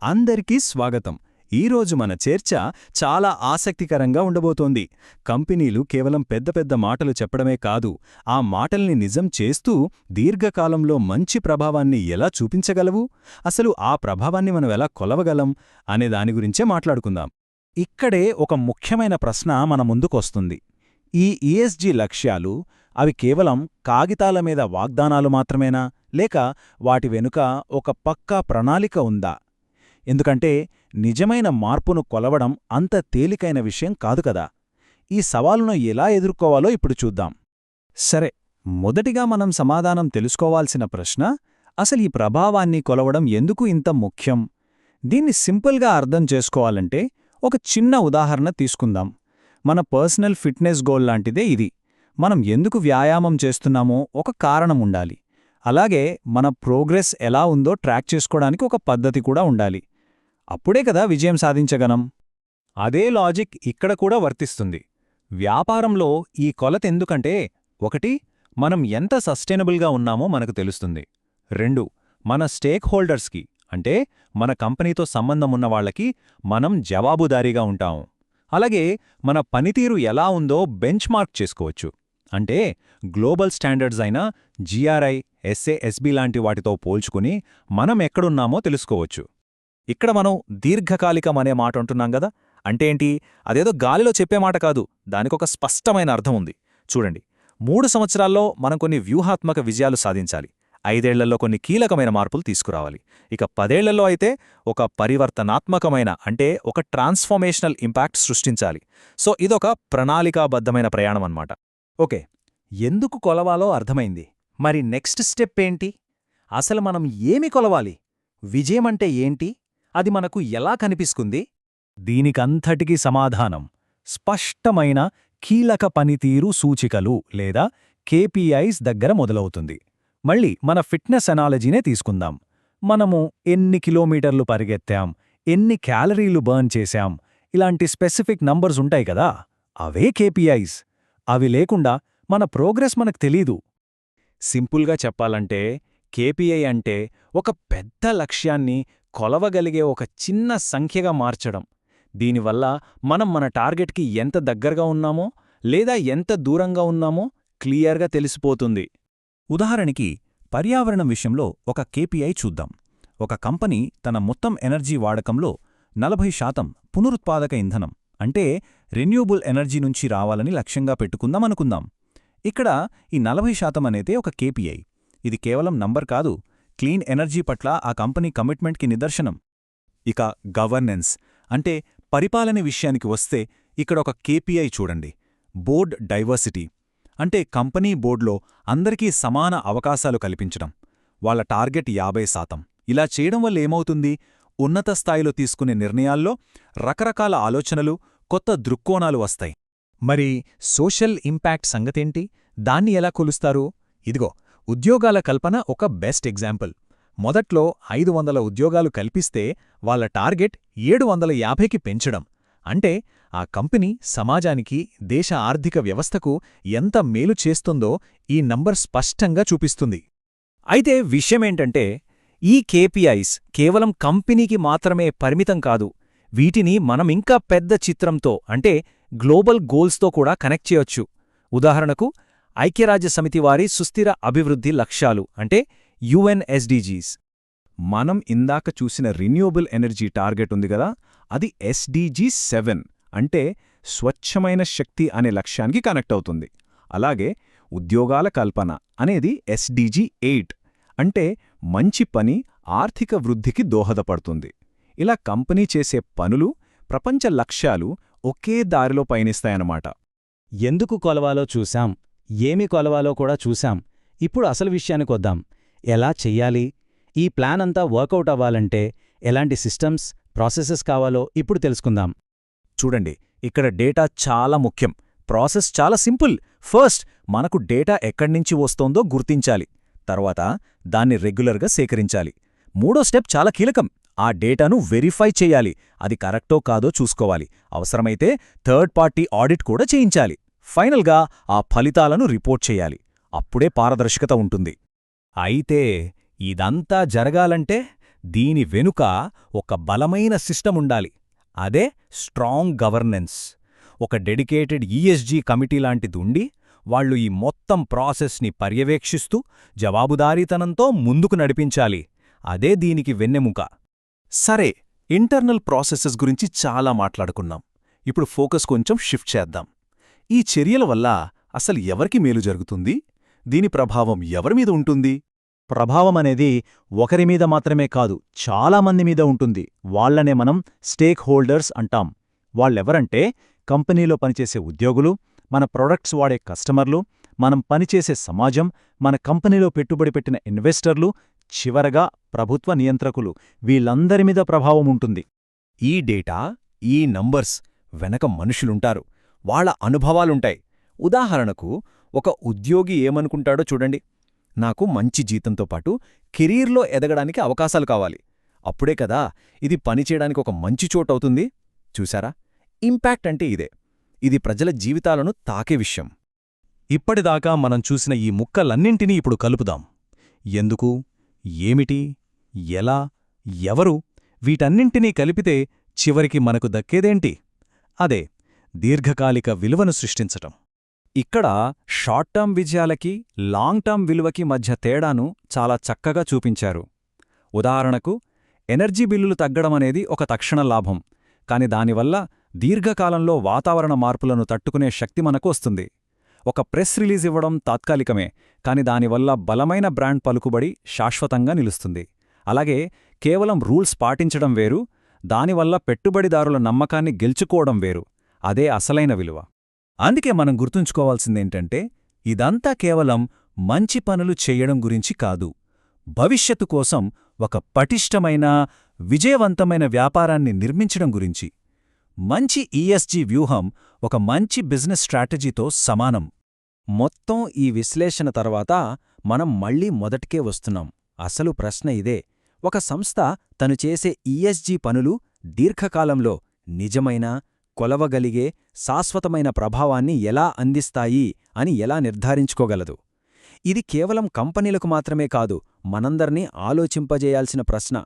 అందరికీ స్వాగతం. ఈరోజు మన చర్చ చాలా ఆసక్తికరంగా ఉండబోతోంది. కంపెనీలు కేవలం పెద్ద పెద్ద మాటలు చెప్పడమే కాదు, ఆ మాటల్ని నిజం చేస్తూ దీర్ఘకాలంలో మంచి ప్రభావాన్ని ఎలా చూపించగలవు, అసలు ఆ ప్రభావాన్ని మనం ఎలా కొలవగలం అనే దాని గురించే మాట్లాడుకుందాం. ఇక్కడే ఒక ముఖ్యమైన ప్రశ్న మన ముందుకొస్తుంది. ఈ ఈఎస్జీ లక్ష్యాలు అవి కేవలం కాగితాల మీద వాగ్దానాలు మాత్రమేనా, లేక వాటి వెనుక ఒక పక్కా ప్రణాళిక ఉందా? ఎందుకంటే నిజమైన మార్పును కొలవడం అంత తేలికైన విషయం కాదు కదా. ఈ సవాలును ఎలా ఎదుర్కోవాలో ఇప్పుడు చూద్దాం. సరే, మొదటిగా మనం సమాధానం తెలుసుకోవాల్సిన ప్రశ్న, అసలు ఈ ప్రభావాన్ని కొలవడం ఎందుకు ఇంత ముఖ్యం? దీన్ని సింపుల్గా అర్థం చేసుకోవాలంటే ఒక చిన్న ఉదాహరణ తీసుకుందాం. మన పర్సనల్ ఫిట్నెస్ గోల్ లాంటిదే ఇది. మనం ఎందుకు వ్యాయామం చేస్తున్నామో ఒక కారణం ఉండాలి. అలాగే మన ప్రోగ్రెస్ ఎలా ఉందో ట్రాక్ చేసుకోవడానికి ఒక పద్ధతి కూడా ఉండాలి. అప్పుడే కదా విజయం సాధించగలం. అదే లాజిక్ ఇక్కడ కూడా వర్తిస్తుంది. వ్యాపారంలో ఈ కొలతెందుకంటే, 1 మనం ఎంత సస్టైనబుల్గా ఉన్నామో మనకు తెలుస్తుంది. 2 మన స్టేక్ హోల్డర్స్కి, అంటే మన కంపెనీతో సంబంధం ఉన్నవాళ్లకి మనం జవాబుదారీగా ఉంటాం. అలాగే మన పనితీరు ఎలా ఉందో బెంచ్ మార్క్ చేసుకోవచ్చు. అంటే గ్లోబల్ స్టాండర్డ్స్ అయిన GRI, SASB లాంటి వాటితో పోల్చుకుని మనం ఎక్కడున్నామో తెలుసుకోవచ్చు. ఇక్కడ మనం దీర్ఘకాలికం అనే మాట అంటున్నాం గదా. అంటే ఏంటి? అదేదో గాలిలో చెప్పే మాట కాదు, దానికొక స్పష్టమైన అర్థం ఉంది. చూడండి, 3 సంవత్సరాల్లో మనం కొన్ని వ్యూహాత్మక విజయాలు సాధించాలి. 5 ఏళ్లలో కొన్ని కీలకమైన మార్పులు తీసుకురావాలి. ఇక 10 ఏళ్లలో అయితే ఒక పరివర్తనాత్మకమైన, అంటే ఒక ట్రాన్స్ఫర్మేషనల్ ఇంపాక్ట్ సృష్టించాలి. సో ఇదొక ప్రణాళికాబద్ధమైన ప్రయాణం అన్నమాట. ఓకే, ఎందుకు కొలవాలో అర్థమైంది. మరి నెక్స్ట్ స్టెప్ ఏంటి? అసలు మనం ఏమి కొలవాలి? విజయమంటే ఏంటి? అది మనకు ఎలా కనిపిస్తుంది? దీనికంతటికీ సమాధానం స్పష్టమైన కీలక పనితీరు సూచికలు లేదా KPIs దగ్గర మొదలవుతుంది. మళ్ళీ మన ఫిట్నెస్ అనాలజీనే తీసుకుందాం. మనము ఎన్ని కిలోమీటర్లు పరిగెత్తాం, ఎన్ని క్యాలరీలు బర్న్ చేశాం, ఇలాంటి స్పెసిఫిక్ నంబర్స్ ఉంటాయి కదా, అవే KPIs. అవి లేకుండా మన ప్రోగ్రెస్ మనకు తెలీదు. సింపుల్గా చెప్పాలంటే KPI అంటే ఒక పెద్ద లక్ష్యాన్ని కొలవగలిగే ఒక చిన్న సంఖ్యగా మార్చడం. దీనివల్ల మనం మన టార్గెట్కి ఎంత దగ్గరగా ఉన్నామో లేదా ఎంత దూరంగా ఉన్నామో క్లియర్గా తెలిసిపోతుంది. ఉదాహరణకి పర్యావరణం విషయంలో ఒక KPI చూద్దాం. ఒక కంపెనీ తన మొత్తం ఎనర్జీ వాడకంలో 40% పునరుత్పాదక ఇంధనం, అంటే రెన్యూబుల్ ఎనర్జీ నుంచి రావాలని లక్ష్యంగా పెట్టుకుందామనుకుందాం. ఇక్కడ ఈ 40% అనేదే ఒక KPI. ఇది కేవలం నంబర్ కాదు, క్లీన్ ఎనర్జీ పట్ల ఆ కంపెనీ కమిట్మెంట్కి నిదర్శనం. ఇక గవర్నెన్స్, అంటే పరిపాలన విషయానికి వస్తే ఇక్కడ ఒక KPI చూడండి, బోర్డ్ డైవర్సిటీ. అంటే కంపెనీ బోర్డులో అందరికీ సమాన అవకాశాలు కల్పించడం. వాళ్ళ టార్గెట్ 50%. ఇలా చేయడం వల్ల ఏమవుతుంది? ఉన్నత స్థాయిలో తీసుకునే నిర్ణయాల్లో రకరకాల ఆలోచనలు, కొత్త దృక్కోణాలు వస్తాయి. మరి సోషల్ ఇంపాక్ట్ సంగతేంటి? దాన్ని ఎలా కొలుస్తారు? ఇదిగో, ఉద్యోగాల కల్పన ఒక బెస్ట్ ఎగ్జాంపుల్. మొదట్లో 500 ఉద్యోగాలు కల్పిస్తే వాళ్ళ టార్గెట్ 750కి పెంచడం. అంటే ఆ కంపెనీ సమాజానికి, దేశ ఆర్థిక వ్యవస్థకు ఎంత మేలు చేస్తుందో ఈ నంబర్ స్పష్టంగా చూపిస్తుంది. అయితే విషయమేంటంటే, ఈ KPIs కేవలం కంపెనీకి మాత్రమే పరిమితం కాదు. వీటిని మనం ఇంకా పెద్ద చిత్రంతో, అంటే గ్లోబల్ గోల్స్తో కూడా కనెక్ట్ చేయొచ్చు. ఉదాహరణకు ఐక్యరాజ్యసమితి వారి సుస్థిర అభివృద్ధి లక్ష్యాలు, అంటే UN SDGs. మనం ఇందాక చూసిన రిన్యూబుల్ ఎనర్జీ టార్గెట్ ఉంది గదా, అది SDG 7, అంటే స్వచ్ఛమైన శక్తి అనే లక్ష్యానికి కనెక్ట్ అవుతుంది. అలాగే ఉద్యోగాల కల్పన అనేది SDG 8, అంటే మంచి పని ఆర్థిక వృద్ధికి దోహదపడుతుంది. ఇలా కంపెనీ చేసే పనులు, ప్రపంచ లక్ష్యాలు ఒకే దారిలో పయనిస్తాయన్నమాట. ఎందుకు కొలవాలో చూశాం, ఏమి కొలవాలో కూడా చూశాం. ఇప్పుడు అసలు విషయానికొద్దాం. ఎలా చెయ్యాలి? ఈ ప్లాన్ అంతా వర్కౌట్ అవ్వాలంటే ఎలాంటి సిస్టమ్స్, ప్రాసెసెస్ కావాలో ఇప్పుడు తెలుసుకుందాం. చూడండి, ఇక్కడ డేటా చాలా ముఖ్యం. ప్రాసెస్ చాలా సింపుల్. ఫస్ట్ మనకు డేటా ఎక్కడ్నించి వస్తోందో గుర్తించాలి. తర్వాత దాన్ని రెగ్యులర్గా సేకరించాలి. 3వ స్టెప్ చాలా కీలకం. ఆ డేటాను వెరిఫై చెయ్యాలి. అది కరెక్టో కాదో చూసుకోవాలి. అవసరమైతే థర్డ్ పార్టీ ఆడిట్ కూడా చేయించాలి. ఫైనల్గా ఆ ఫలితాలను రిపోర్ట్ చెయ్యాలి. అప్పుడే పారదర్శకత ఉంటుంది. అయితే ఇదంతా జరగాలంటే దీని వెనుక ఒక బలమైన సిస్టమ్ ఉండాలి. అదే స్ట్రాంగ్ గవర్నెన్స్. ఒక డెడికేటెడ్ ఈఎస్జీ కమిటీ లాంటిదుండి వాళ్లు ఈ మొత్తం ప్రాసెస్ని పర్యవేక్షిస్తూ జవాబుదారీతనంతో ముందుకు నడిపించాలి. అదే దీనికి వెన్నెముక. సరే, ఇంటర్నల్ ప్రాసెసెస్ గురించి చాలా మాట్లాడుకున్నాం. ఇప్పుడు ఫోకస్ కొంచెం షిఫ్ట్ చేద్దాం. ఈ చర్యల వల్ల అసలు ఎవరికి మేలు జరుగుతుంది? దీని ప్రభావం ఎవరిమీద ఉంటుంది? ప్రభావమనేది ఒకరి మీద మాత్రమే కాదు, చాలామంది మీద ఉంటుంది. వాళ్లనే మనం స్టేక్ హోల్డర్స్ అంటాం. వాళ్ళెవరంటే కంపెనీలో పనిచేసే ఉద్యోగులు, మన ప్రొడక్ట్స్ వాడే కస్టమర్లు, మనం పనిచేసే సమాజం, మన కంపెనీలో పెట్టుబడి పెట్టిన ఇన్వెస్టర్లు, చివరగా ప్రభుత్వ నియంత్రకులు. వీళ్ళందరి మీద ప్రభావముంటుంది. ఈ డేటా, ఈ నంబర్స్ వెనక మనుషులుంటారు. వాళ్ల అనుభవాలుంటాయి. ఉదాహరణకు ఒక ఉద్యోగి ఏమనుకుంటాడో చూడండి. నాకు మంచి జీతంతో పాటు కెరీర్లో ఎదగడానికి అవకాశాలు కావాలి. అప్పుడే కదా ఇది పనిచేయడానికి ఒక మంచి చోటవుతుంది. చూశారా? ఇంపాక్ట్ అంటే ఇదే. ఇది ప్రజల జీవితాలను తాకే విషయం. ఇప్పటిదాకా మనం చూసిన ఈ ముక్కలన్నింటినీ ఇప్పుడు కలుపుదాం. ఎందుకు, ఏమిటి, ఎలా, ఎవరు, వీటన్నింటినీ కలిపితే చివరికి మనకు దక్కేదేంటి? అదే దీర్ఘకాలిక విలువను సృష్టించటం. ఇక్కడ షార్ట్ టర్మ్ విజయాలకి, లాంగ్ టర్మ్ విలువకి మధ్య తేడాను చాలా చక్కగా చూపించారు. ఉదాహరణకు, ఎనర్జీ బిల్లులు తగ్గడమనేది ఒక తక్షణ లాభం. కాని దానివల్ల దీర్ఘకాలంలో వాతావరణ మార్పులను తట్టుకునే శక్తి మనకు వస్తుంది. ఒక ప్రెస్ రిలీజ్ ఇవ్వడం తాత్కాలికమే, కాని దానివల్ల బలమైన బ్రాండ్ పలుకుబడి శాశ్వతంగా నిలుస్తుంది. అలాగే కేవలం రూల్స్ పాటించడం వేరు, దానివల్ల పెట్టుబడిదారుల నమ్మకాన్ని గెలుచుకోవడం వేరు. అదే అసలైన విలువ. అందుకే మనం గుర్తుంచుకోవాల్సిందేంటంటే, ఇదంతా కేవలం మంచి పనులు చెయ్యడం గురించి కాదు, భవిష్యత్తు కోసం ఒక పటిష్టమైన, విజయవంతమైన వ్యాపారాన్ని నిర్మించడం గురించి. మంచి ఈఎస్జీ వ్యూహం ఒక మంచి బిజినెస్ స్ట్రాటజీతో సమానం. మొత్తం ఈ విశ్లేషణ తర్వాత మనం మళ్లీ మొదటికే వస్తున్నాం. అసలు ప్రశ్న ఇదే: ఒక సంస్థ తను చేసే ఈఎస్జీ పనులు దీర్ఘకాలంలో నిజమైన, కొలవగలిగే, శాశ్వతమైన ప్రభావాన్ని ఎలా అందిస్తాయి అని ఎలా నిర్ధారించుకోగలదు? ఇది కేవలం కంపెనీలకు మాత్రమే కాదు, మనందర్నీ ఆలోచింపజేయాల్సిన ప్రశ్న.